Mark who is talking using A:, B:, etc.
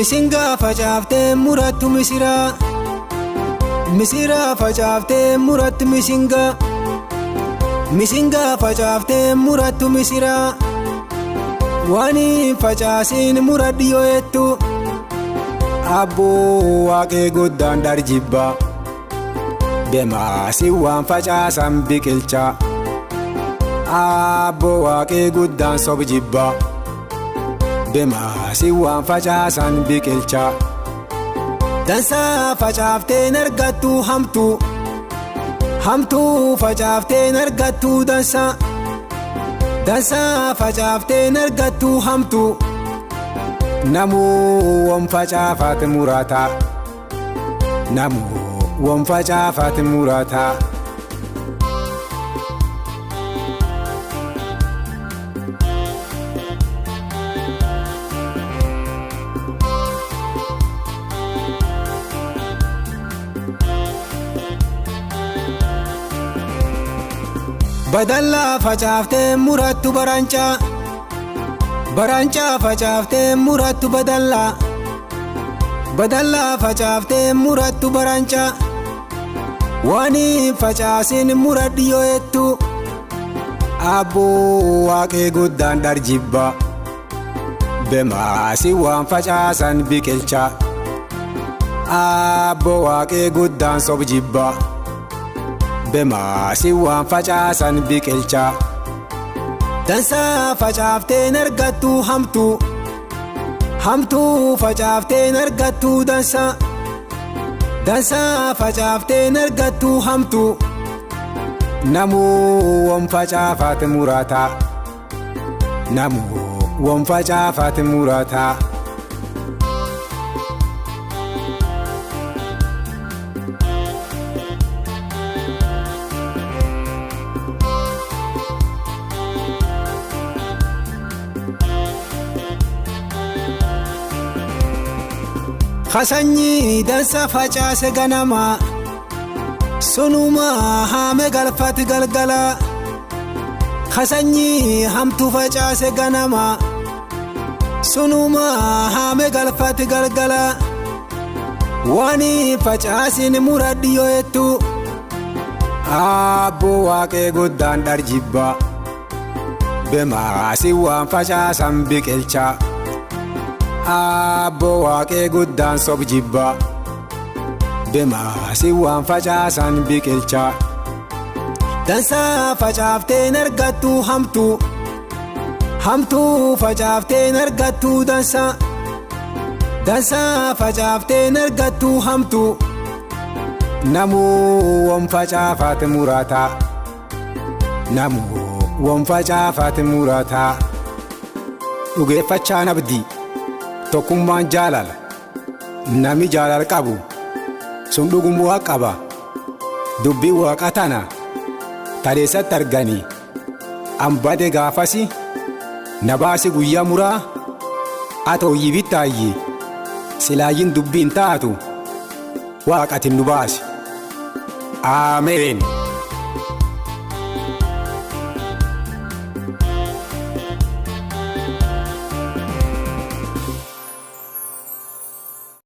A: misinga facaaftee murattu misira. Misira facaaftee murattu misinga. Misinga facaaftee murattu misira. Wani facaasin muradhi yoo jettu abboo waaqee guddaan darjibba. Maasin waan facaasan biqilchaa abboo waaqee guddaan sobjibba. Maasin waan facaasan biqilchaa dansaa facaafteen argattu hamtuu. Hamtuu facaafteen argattu dansaa. Dansaa facaafteen argattu hamtuu. Namuu waan facaafate murataa. Namuu waan facaafate murataa. Badalla facaaftee murattu baranchaa. Baranchaa facaaftee murattu badalla. Badalla facaaftee murattu baranchaa. Wani facaasin muradhi yoo jettu abboo waaqee guddaan darjibba. Maasin waan facaasan biqilchaa abboo waaqee guddaan sobjibba. Maasin waan facaasan biqilchaa dansaa facaafteen argattu hamtuu. Hamtuu facaafteen argattu dansaa. Dansaa facaafteen argattu hamtuu. Namuu waan facaafate murataa. Namuu waan facaafate murataa. Kasanyii dansa facaase ganama sunuma haame galfate galgala. Kasanyii hamtuu facaase ganama sunuma haame galfate galgala. Wani facaasin muradhi yoo jettu abboo waaqee guddaan darjibba. Maasin waan facaasan biqilchaa abboo waaqee guddaan sobjibba. Maasin waan facaasan biqilchaa dansaa facaafteen argattu hamtuu. Hamtuu facaafteen argattu dansaa. Dansaa facaafteen argattu hamtuu. Namuu waan facaafate murataa. Namuu waan facaafate murataa. Dhugeeffachaan abdii tokkummaan jaalala. Nami jaalala qabu sun dhuguma waaqa qaba. Dubbii waaqa tana taleessatti arganii ambade gaafasi na baasi guyyaa muraa. Atoo yibittaayyi silaayin dubbiin taatu waaqatin nu baasi. Ameen.